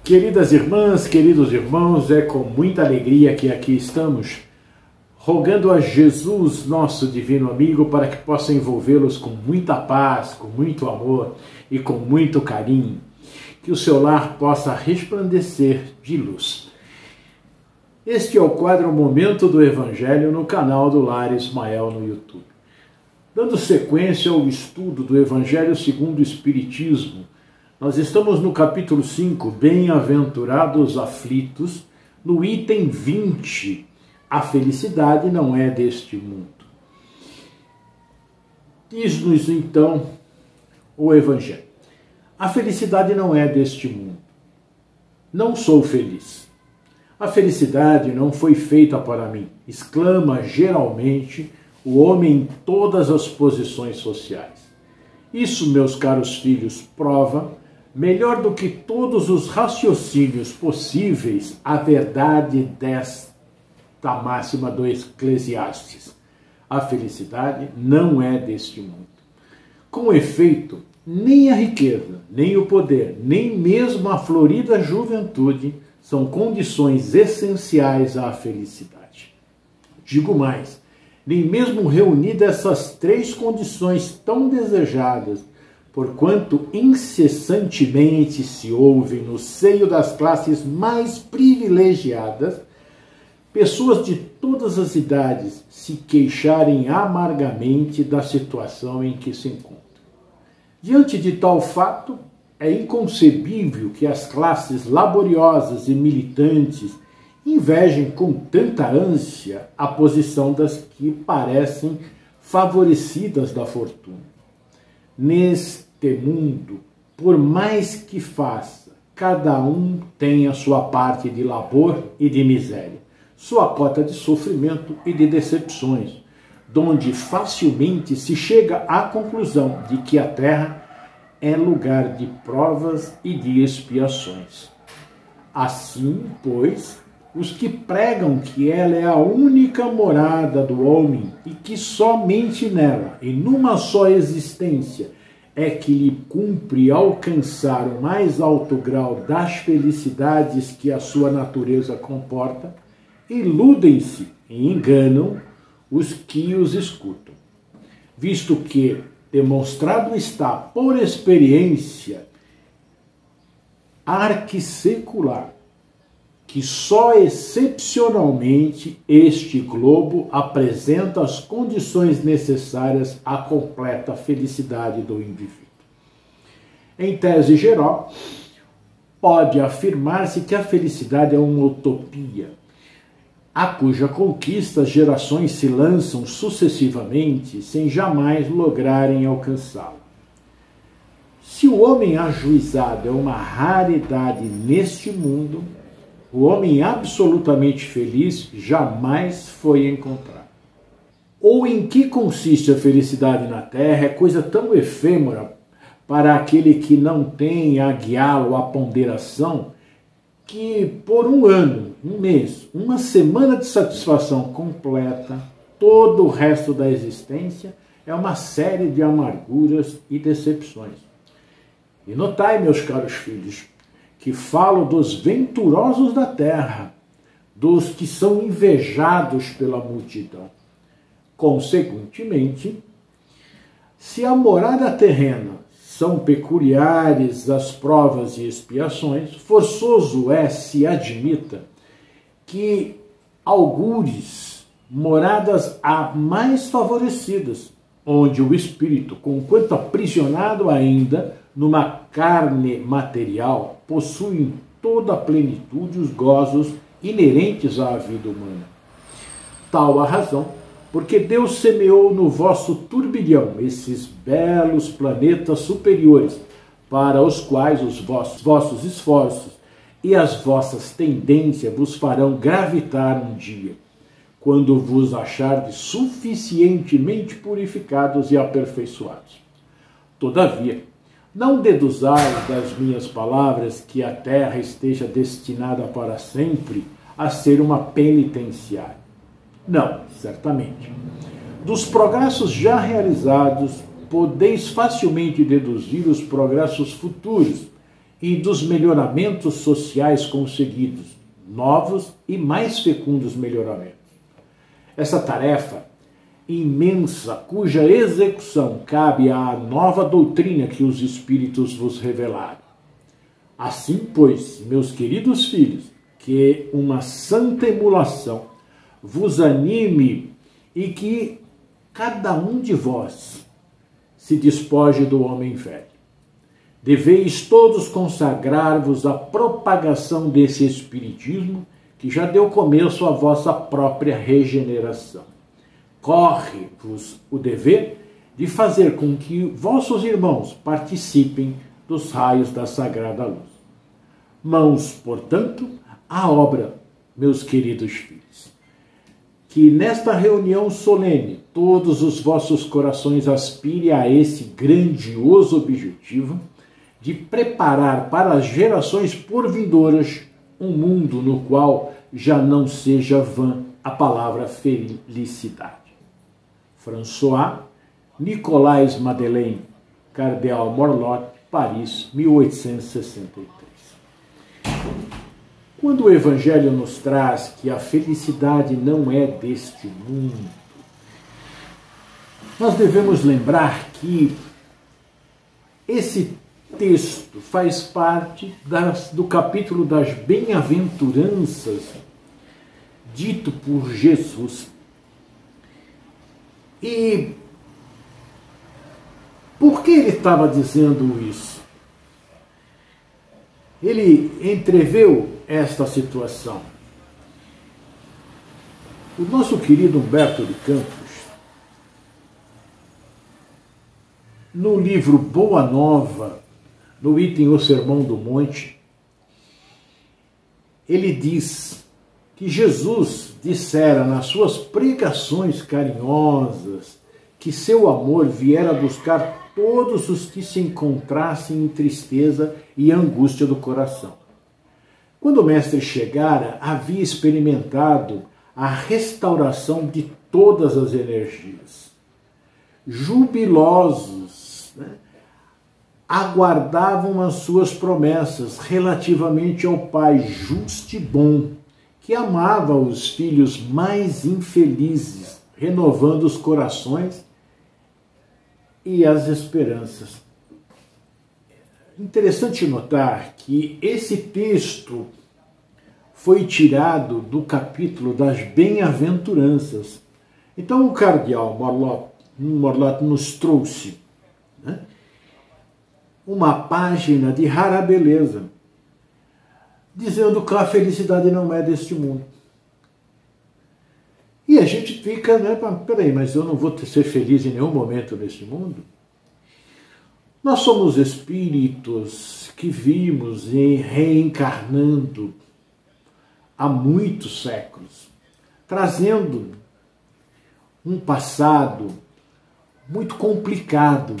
Queridas irmãs, queridos irmãos, é com muita alegria que aqui estamos, rogando a Jesus, nosso divino amigo, para que possa envolvê-los com muita paz, com muito amor e com muito carinho, que o seu lar possa resplandecer de luz. Este é o quadro Momento do Evangelho no canal do Lar Ismael no YouTube. Dando sequência ao estudo do Evangelho segundo o Espiritismo, nós estamos no capítulo 5, Bem-aventurados aflitos, no item 20, a felicidade não é deste mundo. Diz-nos então o Evangelho: a felicidade não é deste mundo. Não sou feliz. A felicidade não foi feita para mim, exclama geralmente o homem em todas as posições sociais. Isso, meus caros filhos, prova, melhor do que todos os raciocínios possíveis, a verdade desta máxima do Eclesiastes. A felicidade não é deste mundo. Com efeito, nem a riqueza, nem o poder, nem mesmo a florida juventude são condições essenciais à felicidade. Digo mais, nem mesmo reunidas essas três condições tão desejadas, porquanto incessantemente se ouve no seio das classes mais privilegiadas, pessoas de todas as idades se queixarem amargamente da situação em que se encontram. Diante de tal fato, é inconcebível que as classes laboriosas e militantes invejem com tanta ânsia a posição das que parecem favorecidas da fortuna. Neste mundo, por mais que faça, cada um tem a sua parte de labor e de miséria, sua cota de sofrimento e de decepções, donde facilmente se chega à conclusão de que a terra é lugar de provas e de expiações. Assim, pois, os que pregam que ela é a única morada do homem e que somente nela e numa só existência é que lhe cumpre alcançar o mais alto grau das felicidades que a sua natureza comporta, iludem-se e enganam os que os escutam, visto que demonstrado está por experiência arquissecular que só excepcionalmente este globo apresenta as condições necessárias à completa felicidade do indivíduo. Em tese geral, pode afirmar-se que a felicidade é uma utopia, a cuja conquista as gerações se lançam sucessivamente sem jamais lograrem alcançá-la. Se o homem ajuizado é uma raridade neste mundo, o homem absolutamente feliz jamais foi encontrado. Ou em que consiste a felicidade na Terra é coisa tão efêmera para aquele que não tem a guiá-lo a ponderação, que por um ano, um mês, uma semana de satisfação completa, todo o resto da existência é uma série de amarguras e decepções. E notai, meus caros filhos, que falo dos venturosos da terra, dos que são invejados pela multidão. Consequentemente, se a morada terrena são peculiares as provas e expiações, forçoso é se admita que algures moradas há mais favorecidas, onde o espírito, conquanto aprisionado ainda numa carne material, possui em toda a plenitude os gozos inerentes à vida humana. Tal a razão, porque Deus semeou no vosso turbilhão esses belos planetas superiores, para os quais os vossos esforços e as vossas tendências vos farão gravitar um dia, quando vos achardes suficientemente purificados e aperfeiçoados. Todavia, não deduzais das minhas palavras que a terra esteja destinada para sempre a ser uma penitenciária. Não, certamente. Dos progressos já realizados, podeis facilmente deduzir os progressos futuros, e dos melhoramentos sociais conseguidos, novos e mais fecundos melhoramentos. Essa tarefa imensa, cuja execução cabe à nova doutrina que os Espíritos vos revelaram. Assim, pois, meus queridos filhos, que uma santa emulação vos anime e que cada um de vós se despoje do homem velho. Deveis todos consagrar-vos à propagação desse Espiritismo que já deu começo à vossa própria regeneração. Corre-vos o dever de fazer com que vossos irmãos participem dos raios da sagrada luz. Mãos, portanto, à obra, meus queridos filhos. Que nesta reunião solene todos os vossos corações aspirem a esse grandioso objetivo de preparar para as gerações por vindouras um mundo no qual já não seja vã a palavra felicidade. François Nicolas Madeleine, Cardeal Morlot, Paris, 1863. Quando o Evangelho nos traz que a felicidade não é deste mundo, nós devemos lembrar que esse texto faz parte do capítulo das bem-aventuranças dito por Jesus. E por que ele estava dizendo isso? Ele entreveu esta situação. O nosso querido Humberto de Campos, no livro Boa Nova, no item O Sermão do Monte, ele diz que Jesus dissera nas suas pregações carinhosas que seu amor viera buscar todos os que se encontrassem em tristeza e angústia do coração. Quando o mestre chegara, havia experimentado a restauração de todas as energias. Jubilosos, aguardavam as suas promessas relativamente ao Pai justo e bom, que amava os filhos mais infelizes, renovando os corações e as esperanças. Interessante notar que esse texto foi tirado do capítulo das bem-aventuranças. Então o cardeal Morlot nos trouxe uma página de rara beleza, dizendo que a felicidade não é deste mundo. E a gente fica, peraí, mas eu não vou ser feliz em nenhum momento neste mundo? Nós somos espíritos que vimos reencarnando há muitos séculos, trazendo um passado muito complicado,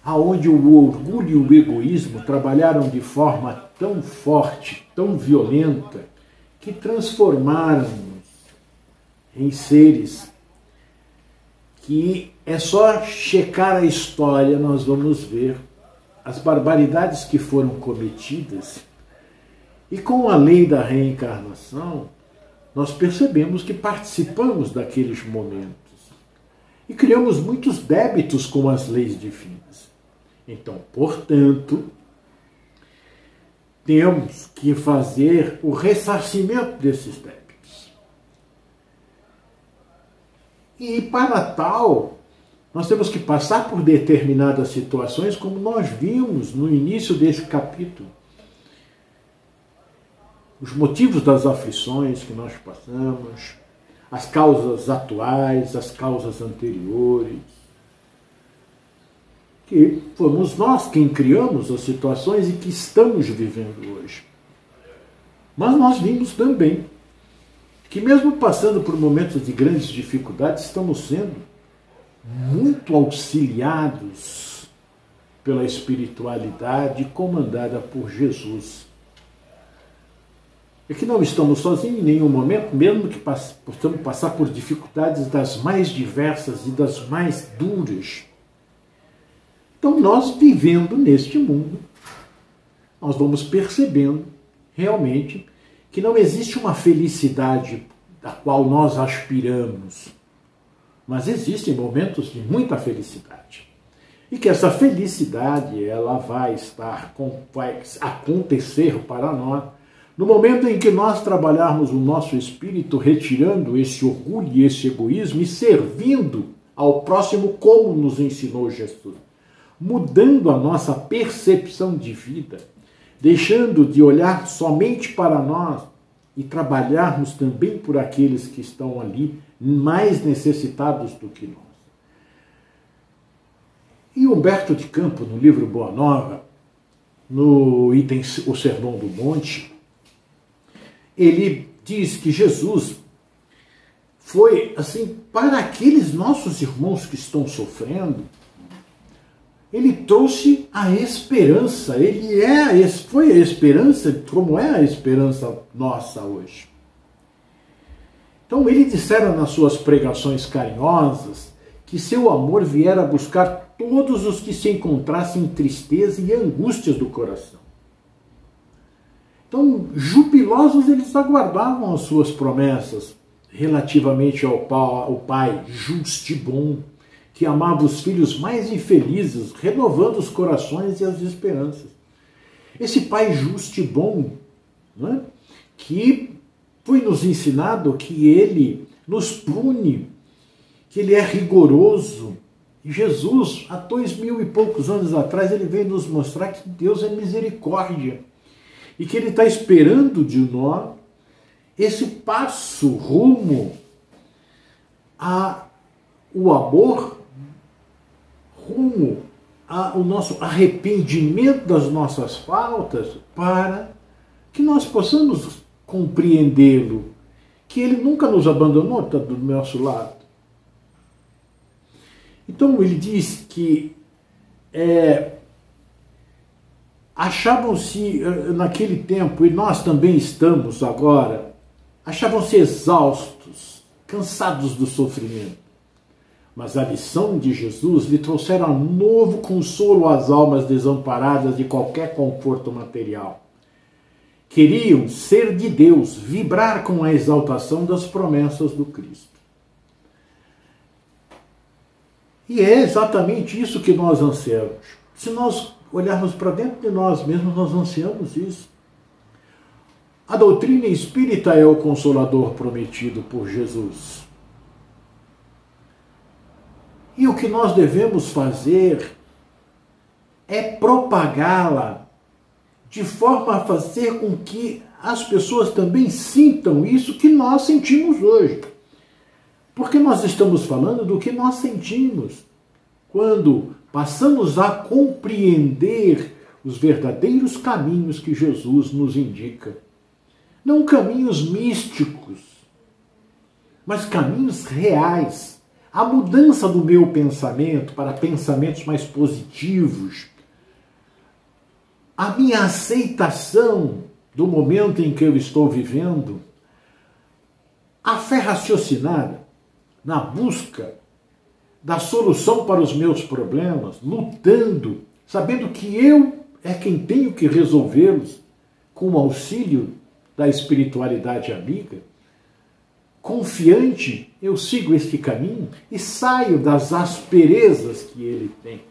aonde o orgulho e o egoísmo trabalharam de forma tão forte, tão violenta, que transformaram-nos em seres que é só checar a história, nós vamos ver as barbaridades que foram cometidas. E com a lei da reencarnação, nós percebemos que participamos daqueles momentos e criamos muitos débitos com as leis divinas. Então, portanto, temos que fazer o ressarcimento desses débitos. E para tal, nós temos que passar por determinadas situações, como nós vimos no início desse capítulo. Os motivos das aflições que nós passamos, as causas atuais, as causas anteriores, que fomos nós quem criamos as situações e que estamos vivendo hoje. Mas nós vimos também que mesmo passando por momentos de grandes dificuldades, estamos sendo muito auxiliados pela espiritualidade comandada por Jesus. É que não estamos sozinhos em nenhum momento, mesmo que possamos passar por dificuldades das mais diversas e das mais duras. Então, nós vivendo neste mundo, nós vamos percebendo realmente que não existe uma felicidade da qual nós aspiramos, mas existem momentos de muita felicidade. E que essa felicidade ela vai acontecer para nós no momento em que nós trabalharmos o nosso espírito, retirando esse orgulho e esse egoísmo e servindo ao próximo como nos ensinou Jesus, mudando a nossa percepção de vida, deixando de olhar somente para nós e trabalharmos também por aqueles que estão ali mais necessitados do que nós. E Humberto de Campos, no livro Boa Nova, no item O Sermão do Monte, ele diz que Jesus foi, assim, para aqueles nossos irmãos que estão sofrendo, ele trouxe a esperança, foi a esperança, como é a esperança nossa hoje. Então ele dissera nas suas pregações carinhosas que seu amor viera buscar todos os que se encontrassem em tristeza e angústias do coração. Então, jubilosos, eles aguardavam as suas promessas relativamente ao Pai justo e bom, que amava os filhos mais infelizes, renovando os corações e as esperanças. Esse Pai justo e bom, né, que foi nos ensinado que ele nos pune, que ele é rigoroso. E Jesus, há 2000 e poucos anos atrás, ele veio nos mostrar que Deus é misericórdia e que ele está esperando de nós esse passo rumo ao amor, rumo ao nosso arrependimento das nossas faltas, para que nós possamos compreendê-lo, que ele nunca nos abandonou, está do nosso lado. Então ele diz que achavam-se naquele tempo, e nós também estamos agora, achavam-se exaustos, cansados do sofrimento. Mas a lição de Jesus lhe trouxera um novo consolo às almas desamparadas de qualquer conforto material. Queriam ser de Deus, vibrar com a exaltação das promessas do Cristo. E é exatamente isso que nós ansiamos. Se nós olharmos para dentro de nós mesmos, nós ansiamos isso. A doutrina espírita é o consolador prometido por Jesus. E o que nós devemos fazer é propagá-la de forma a fazer com que as pessoas também sintam isso que nós sentimos hoje. Porque nós estamos falando do que nós sentimos quando passamos a compreender os verdadeiros caminhos que Jesus nos indica. Não caminhos místicos, mas caminhos reais. A mudança do meu pensamento para pensamentos mais positivos, a minha aceitação do momento em que eu estou vivendo, a fé raciocinada na busca da solução para os meus problemas, lutando, sabendo que eu é quem tenho que resolvê-los com o auxílio da espiritualidade amiga. Confiante, eu sigo este caminho e saio das asperezas que ele tem.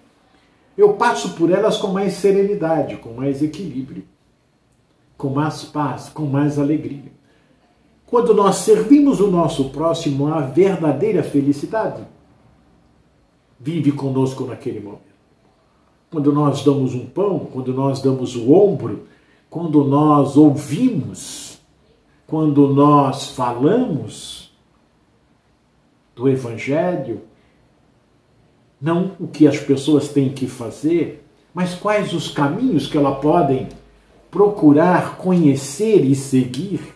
Eu passo por elas com mais serenidade, com mais equilíbrio, com mais paz, com mais alegria. Quando nós servimos o nosso próximo, a verdadeira felicidade vive conosco naquele momento. Quando nós damos um pão, quando nós damos o ombro, quando nós ouvimos, quando nós falamos do Evangelho, não o que as pessoas têm que fazer, mas quais os caminhos que elas podem procurar conhecer e seguir.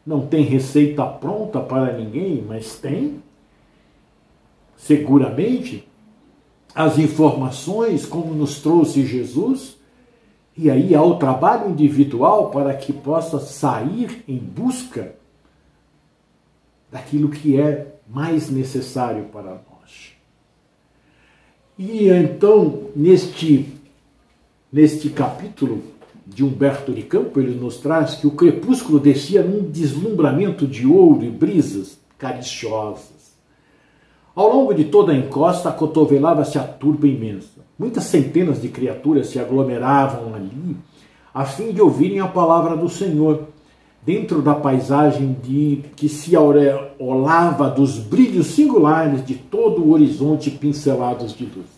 Não tem receita pronta para ninguém, mas tem, seguramente, as informações, como nos trouxe Jesus, e aí há o trabalho individual para que possa sair em busca daquilo que é mais necessário para nós. E então, neste neste capítulo de Humberto de Campos, ele nos traz que o crepúsculo descia num deslumbramento de ouro e brisas cariciosas. Ao longo de toda a encosta, acotovelava-se a turba imensa. Muitas centenas de criaturas se aglomeravam ali, a fim de ouvirem a palavra do Senhor, dentro da paisagem que se aureolava dos brilhos singulares de todo o horizonte pincelados de luz.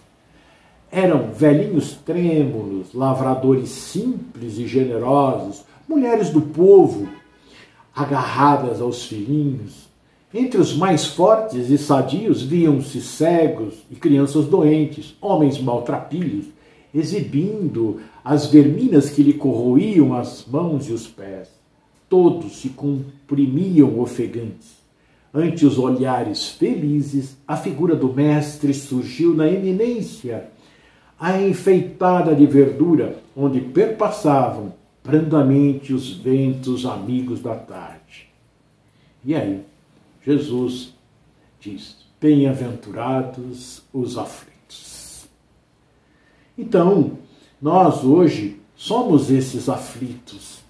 Eram velhinhos trêmulos, lavradores simples e generosos, mulheres do povo, agarradas aos filhinhos. Entre os mais fortes e sadios viam-se cegos e crianças doentes, homens maltrapilhos, exibindo as verminas que lhe corroíam as mãos e os pés. Todos se comprimiam ofegantes. Ante os olhares felizes, a figura do mestre surgiu na eminência, a enfeitada de verdura, onde perpassavam brandamente os ventos amigos da tarde. E aí, Jesus diz: bem-aventurados os aflitos. Então, nós hoje somos esses aflitos.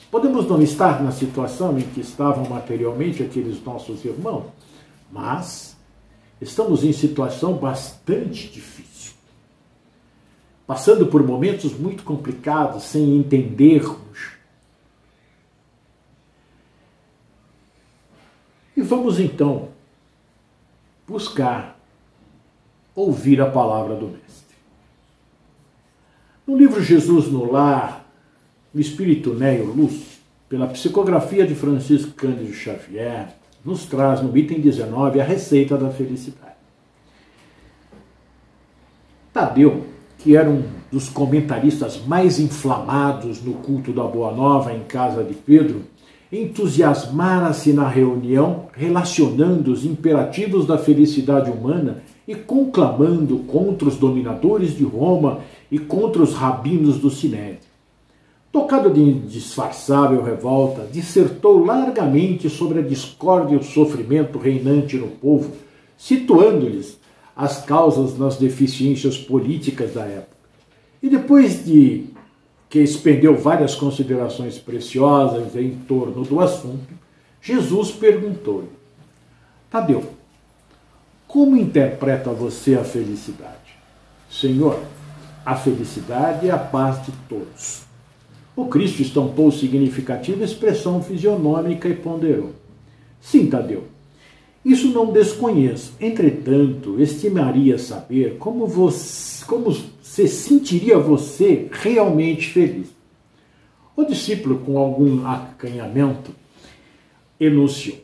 Podemos não estar na situação em que estavam materialmente aqueles nossos irmãos, mas estamos em situação bastante difícil, passando por momentos muito complicados, sem entendermos. E vamos então buscar ouvir a palavra do Mestre. No livro Jesus no Lar, o Espírito Néio Luz, pela psicografia de Francisco Cândido Xavier, nos traz no item 19 a receita da felicidade. Tadeu, que era um dos comentaristas mais inflamados no culto da Boa Nova em casa de Pedro, entusiasmara-se na reunião, relacionando os imperativos da felicidade humana e conclamando contra os dominadores de Roma e contra os rabinos do Sinédrio. Tocado de indisfarçável revolta, dissertou largamente sobre a discórdia e o sofrimento reinante no povo, situando-lhes as causas nas deficiências políticas da época. E depois de que expendeu várias considerações preciosas em torno do assunto, Jesus perguntou-lhe: Tadeu, como interpreta você a felicidade? Senhor, a felicidade é a paz de todos. O Cristo estampou significativa expressão fisionômica e ponderou: sim, Tadeu, isso não desconheço. Entretanto, estimaria saber como se sentiria você realmente feliz. O discípulo, com algum acanhamento, enunciou: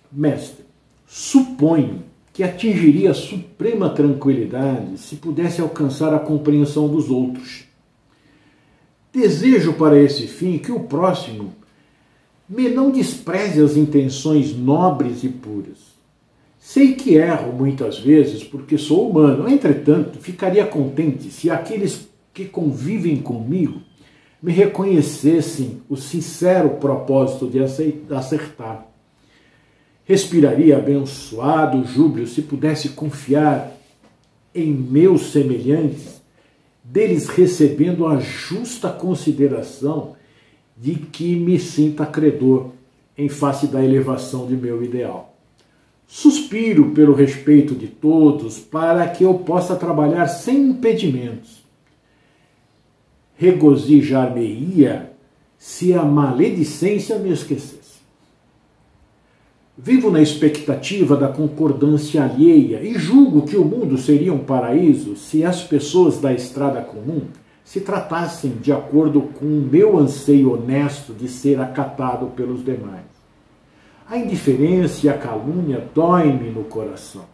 Mestre, suponho que atingiria suprema tranquilidade se pudesse alcançar a compreensão dos outros. Desejo para esse fim que o próximo me não despreze as intenções nobres e puras. Sei que erro muitas vezes porque sou humano, entretanto, ficaria contente se aqueles que convivem comigo me reconhecessem o sincero propósito de acertar. Respiraria abençoado júbilo se pudesse confiar em meus semelhantes, deles recebendo a justa consideração de que me sinta credor em face da elevação de meu ideal. Suspiro pelo respeito de todos para que eu possa trabalhar sem impedimentos. Regozijar-me-ia se a maledicência me esquecesse. Vivo na expectativa da concordância alheia e julgo que o mundo seria um paraíso se as pessoas da estrada comum se tratassem de acordo com o meu anseio honesto de ser acatado pelos demais. A indiferença e a calúnia doem-me no coração.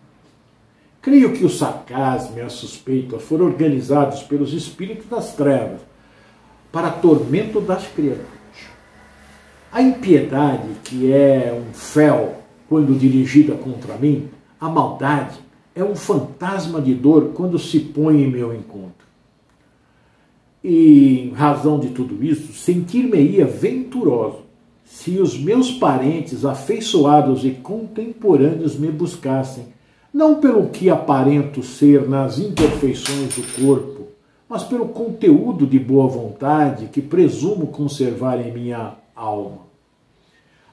Creio que o sarcasmo e a suspeita foram organizados pelos espíritos das trevas para tormento das criaturas. A impiedade, que é um fel quando dirigida contra mim, a maldade é um fantasma de dor quando se põe em meu encontro. E, em razão de tudo isso, sentir-me-ia venturoso se os meus parentes afeiçoados e contemporâneos me buscassem, não pelo que aparento ser nas imperfeições do corpo, mas pelo conteúdo de boa vontade que presumo conservar em minha alma.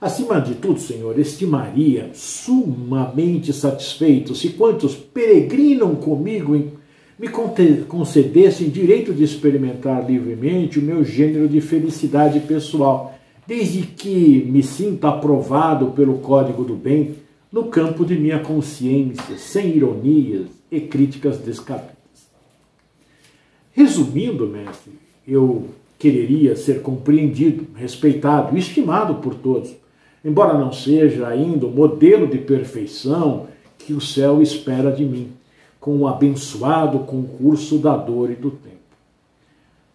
Acima de tudo, Senhor, estimaria sumamente satisfeito se quantos peregrinam comigo me concedessem direito de experimentar livremente o meu gênero de felicidade pessoal, desde que me sinta aprovado pelo código do bem no campo de minha consciência, sem ironias e críticas descabidas. Resumindo, mestre, eu quereria ser compreendido, respeitado e estimado por todos, embora não seja ainda o modelo de perfeição que o céu espera de mim, com o abençoado concurso da dor e do tempo.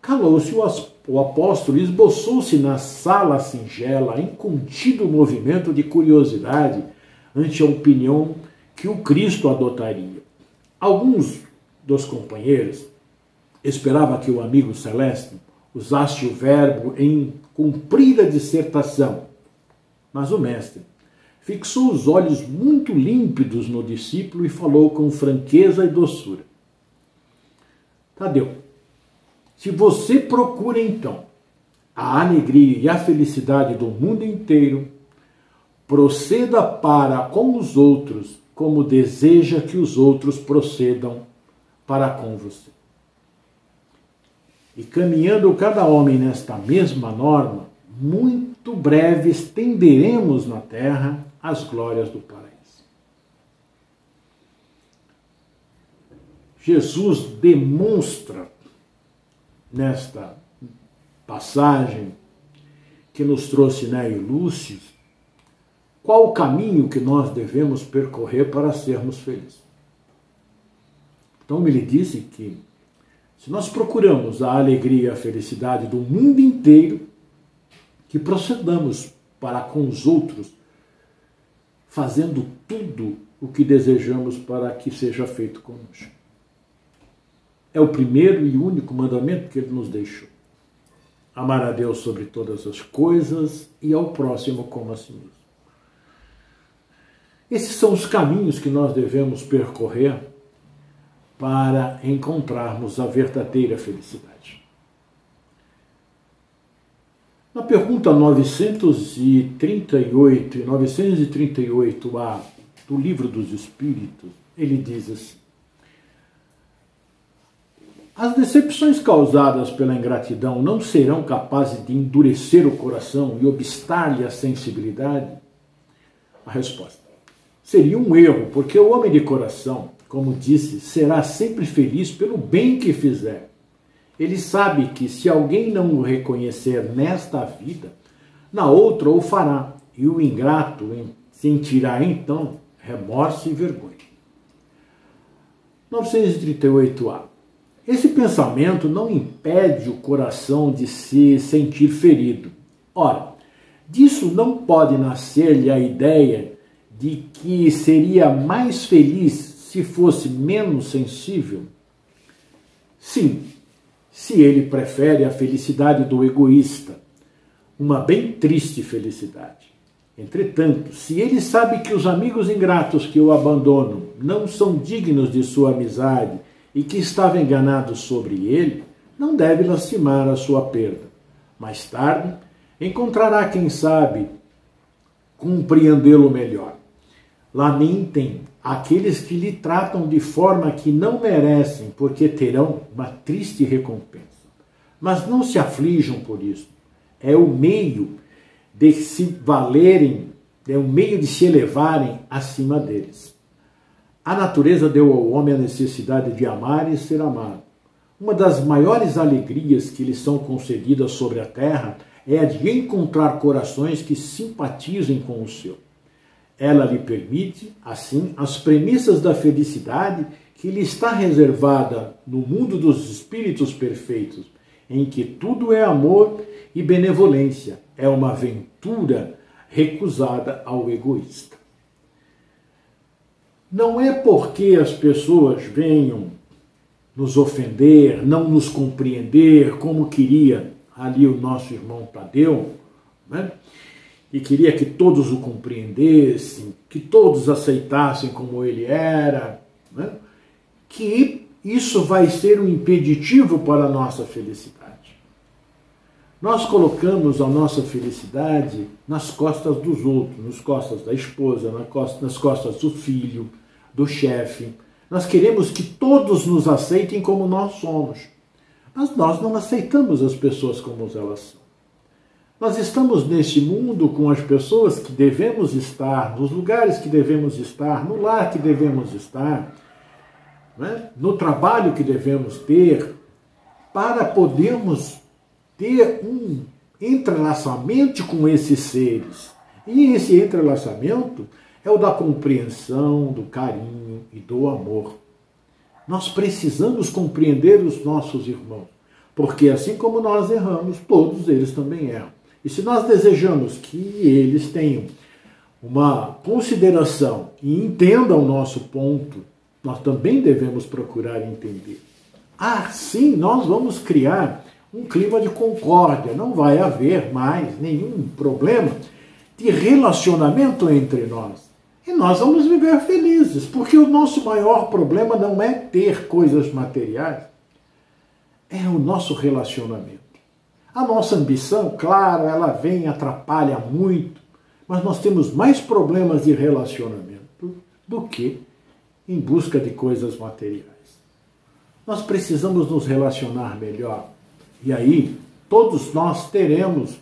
Calou-se o apóstolo e esboçou-se na sala singela em contido movimento de curiosidade ante a opinião que o Cristo adotaria. Alguns dos companheiros esperavam que o amigo celeste usasse o verbo em comprida dissertação, mas o mestre fixou os olhos muito límpidos no discípulo e falou com franqueza e doçura. Tadeu, se você procura então a alegria e a felicidade do mundo inteiro, proceda para com os outros como deseja que os outros procedam para com você. E caminhando cada homem nesta mesma norma, muito breve estenderemos na terra as glórias do paraíso. Jesus demonstra nesta passagem que nos trouxe Néio Lúcio qual o caminho que nós devemos percorrer para sermos felizes. Então ele disse que se nós procuramos a alegria e a felicidade do mundo inteiro, que procedamos para com os outros, fazendo tudo o que desejamos para que seja feito conosco. É o primeiro e único mandamento que ele nos deixou. Amar a Deus sobre todas as coisas e ao próximo como a si mesmo. Esses são os caminhos que nós devemos percorrer para encontrarmos a verdadeira felicidade. Na pergunta 938 e 938a do Livro dos Espíritos, ele diz assim: as decepções causadas pela ingratidão não serão capazes de endurecer o coração e obstar-lhe a sensibilidade? A resposta: seria um erro, porque o homem de coração, como disse, será sempre feliz pelo bem que fizer. Ele sabe que se alguém não o reconhecer nesta vida, na outra o fará, e o ingrato sentirá então remorso e vergonha. 938a. Esse pensamento não impede o coração de se sentir ferido. Ora, disso não pode nascer-lhe a ideia de que seria mais feliz se fosse menos sensível? Sim, se ele prefere a felicidade do egoísta, uma bem triste felicidade. Entretanto, se ele sabe que os amigos ingratos que o abandonam não são dignos de sua amizade e que estava enganado sobre ele, não deve lastimar a sua perda. Mais tarde, encontrará, quem sabe, compreendê-lo melhor. Lamentem aqueles que lhe tratam de forma que não merecem, porque terão uma triste recompensa. Mas não se aflijam por isso. É o meio de se valerem, é o meio de se elevarem acima deles. A natureza deu ao homem a necessidade de amar e ser amado. Uma das maiores alegrias que lhe são concedidas sobre a terra é a de encontrar corações que simpatizem com o seu. Ela lhe permite, assim, as premissas da felicidade que lhe está reservada no mundo dos espíritos perfeitos, em que tudo é amor e benevolência, é uma aventura recusada ao egoísta. Não é porque as pessoas venham nos ofender, não nos compreender, como queria ali o nosso irmão Tadeu, né? E queria que todos o compreendessem, que todos aceitassem como ele era, né? Que isso vai ser um impeditivo para a nossa felicidade. Nós colocamos a nossa felicidade nas costas dos outros, nas costas da esposa, nas costas do filho, do chefe. Nós queremos que todos nos aceitem como nós somos. Mas nós não aceitamos as pessoas como elas são. Nós estamos neste mundo com as pessoas que devemos estar, nos lugares que devemos estar, no lar que devemos estar, né? No trabalho que devemos ter, para podermos ter um entrelaçamento com esses seres. E esse entrelaçamento é o da compreensão, do carinho e do amor. Nós precisamos compreender os nossos irmãos, porque assim como nós erramos, todos eles também erram. E se nós desejamos que eles tenham uma consideração e entendam o nosso ponto, nós também devemos procurar entender. Assim, nós vamos criar um clima de concórdia, não vai haver mais nenhum problema de relacionamento entre nós. E nós vamos viver felizes, porque o nosso maior problema não é ter coisas materiais, é o nosso relacionamento. A nossa ambição, claro, ela vem e atrapalha muito, mas nós temos mais problemas de relacionamento do que em busca de coisas materiais. Nós precisamos nos relacionar melhor. E aí, todos nós teremos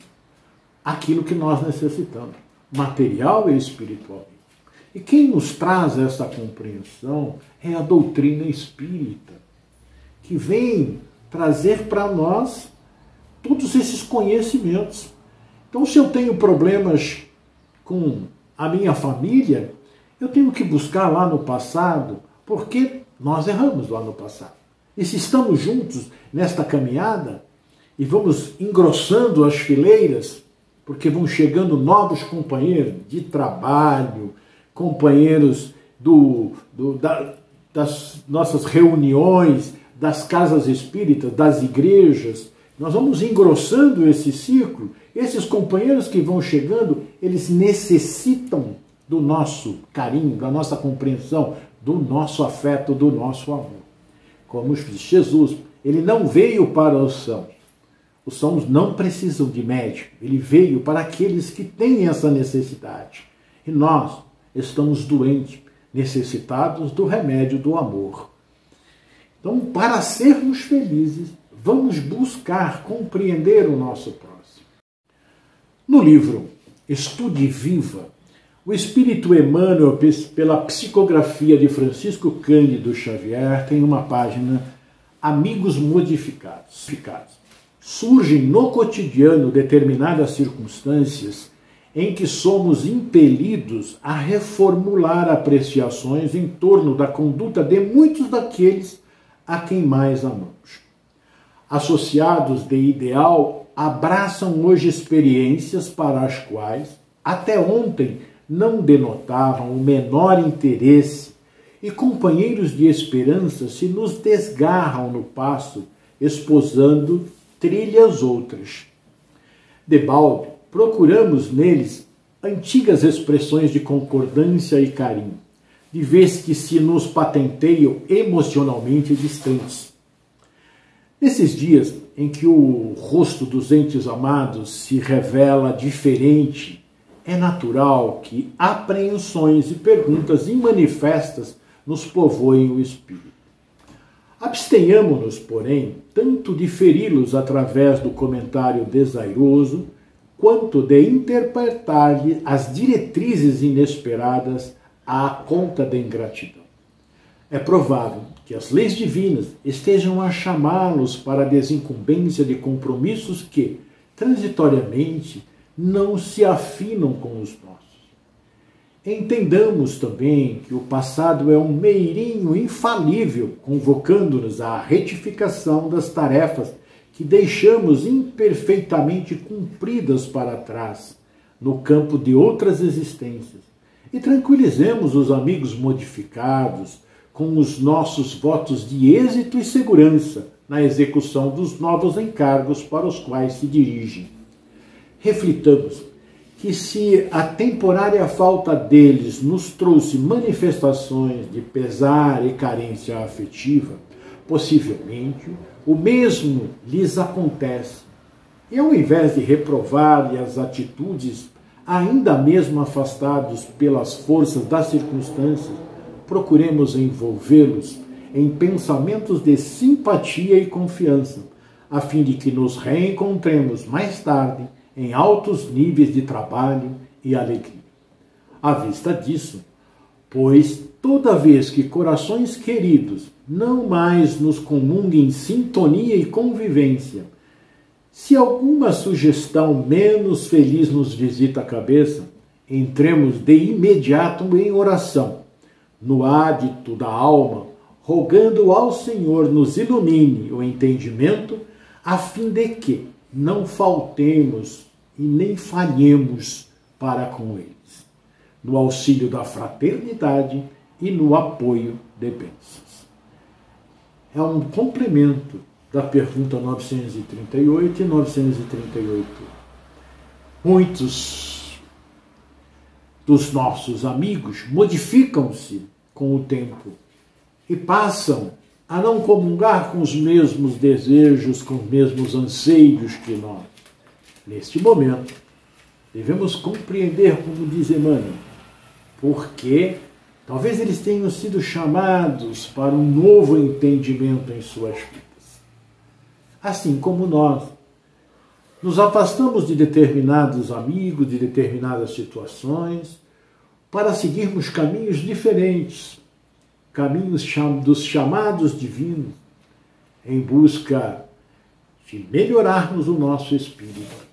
aquilo que nós necessitamos, material e espiritual. E quem nos traz essa compreensão é a doutrina espírita, que vem trazer para nós todos esses conhecimentos. Então, se eu tenho problemas com a minha família, eu tenho que buscar lá no passado, porque nós erramos lá no passado. E se estamos juntos nesta caminhada, e vamos engrossando as fileiras, porque vão chegando novos companheiros de trabalho, companheiros das nossas reuniões, das casas espíritas, das igrejas. Nós vamos engrossando esse ciclo. Esses companheiros que vão chegando, eles necessitam do nosso carinho, da nossa compreensão, do nosso afeto, do nosso amor. Como diz Jesus, ele não veio para os sãos. Os sãos não precisam de médico. Ele veio para aqueles que têm essa necessidade. E nós estamos doentes, necessitados do remédio do amor. Então, para sermos felizes, vamos buscar compreender o nosso próximo. No livro Estude Viva, o Espírito Emmanuel, pela psicografia de Francisco Cândido Xavier, tem uma página Amigos Modificados. Surgem no cotidiano determinadas circunstâncias em que somos impelidos a reformular apreciações em torno da conduta de muitos daqueles a quem mais amamos. Associados de ideal, abraçam hoje experiências para as quais, até ontem, não denotavam o menor interesse, e companheiros de esperança se nos desgarram no passo, esposando trilhas outras. Debalde, procuramos neles antigas expressões de concordância e carinho, de vez que se nos patenteiam emocionalmente distantes. Nesses dias em que o rosto dos entes amados se revela diferente, é natural que apreensões e perguntas imanifestas nos povoem o espírito. Abstenhamo-nos, porém, tanto de feri-los através do comentário desairoso, quanto de interpretar-lhe as diretrizes inesperadas à conta da ingratidão. É provável que as leis divinas estejam a chamá-los para a desincumbência de compromissos que, transitoriamente, não se afinam com os nossos. Entendamos também que o passado é um meirinho infalível, convocando-nos à retificação das tarefas que deixamos imperfeitamente cumpridas para trás, no campo de outras existências, e tranquilizemos os amigos modificados com os nossos votos de êxito e segurança na execução dos novos encargos para os quais se dirigem. Reflitamos que se a temporária falta deles nos trouxe manifestações de pesar e carência afetiva, Possivelmente, o mesmo lhes acontece. E ao invés de reprovar as atitudes, ainda mesmo afastados pelas forças das circunstâncias, procuremos envolvê-los em pensamentos de simpatia e confiança, a fim de que nos reencontremos mais tarde em altos níveis de trabalho e alegria. À vista disso, pois toda vez que corações queridos não mais nos comunguem sintonia e convivência, se alguma sugestão menos feliz nos visita a cabeça, entremos de imediato em oração, no ádito da alma, rogando ao Senhor nos ilumine o entendimento, a fim de que não faltemos e nem falhemos para com eles, no auxílio da fraternidade e no apoio de bênçãos. É um complemento da pergunta 938 e 938. Muitos dos nossos amigos modificam-se com o tempo e passam a não comungar com os mesmos desejos, com os mesmos anseios que nós. Neste momento, devemos compreender, como diz Emmanuel, porque talvez eles tenham sido chamados para um novo entendimento em suas vidas. Assim como nós nos afastamos de determinados amigos, de determinadas situações, para seguirmos caminhos diferentes, caminhos dos chamados divinos, em busca de melhorarmos o nosso espírito,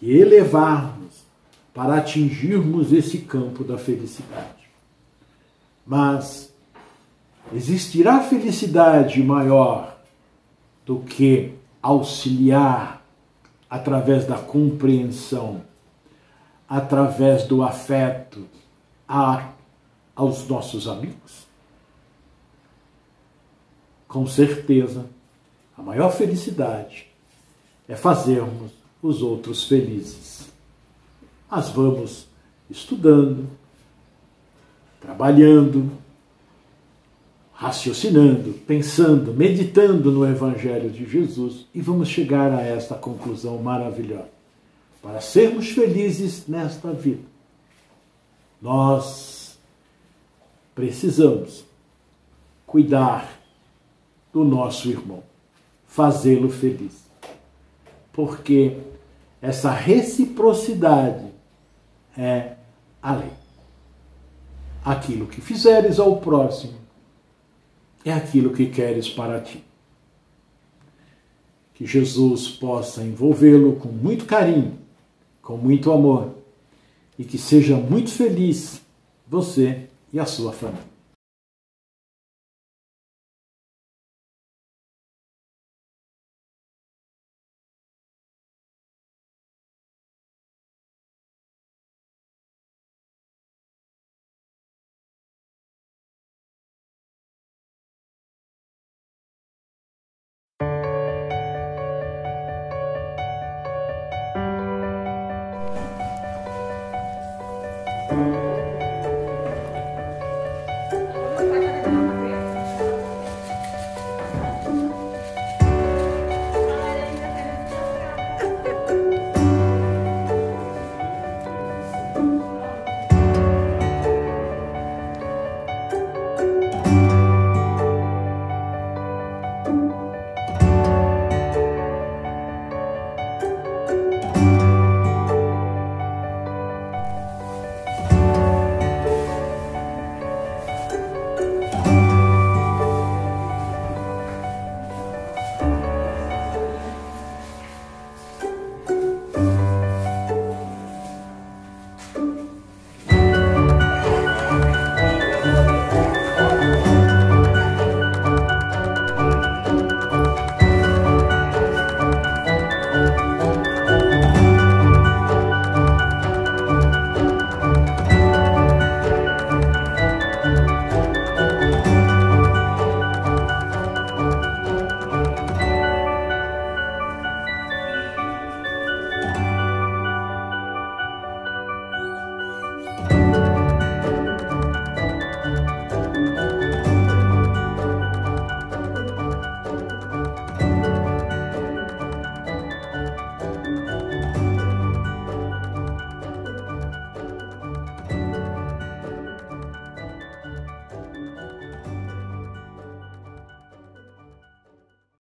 de elevarmos para atingirmos esse campo da felicidade. Mas existirá felicidade maior do que auxiliar através da compreensão, através do afeto aos nossos amigos? Com certeza, a maior felicidade é fazermos os outros felizes. Mas vamos estudando, trabalhando, raciocinando, pensando, meditando no Evangelho de Jesus e vamos chegar a esta conclusão maravilhosa. Para sermos felizes nesta vida, nós precisamos cuidar do nosso irmão, fazê-lo feliz. Porque essa reciprocidade é a lei. Aquilo que fizeres ao próximo é aquilo que queres para ti. Que Jesus possa envolvê-lo com muito carinho, com muito amor, e que seja muito feliz você e a sua família.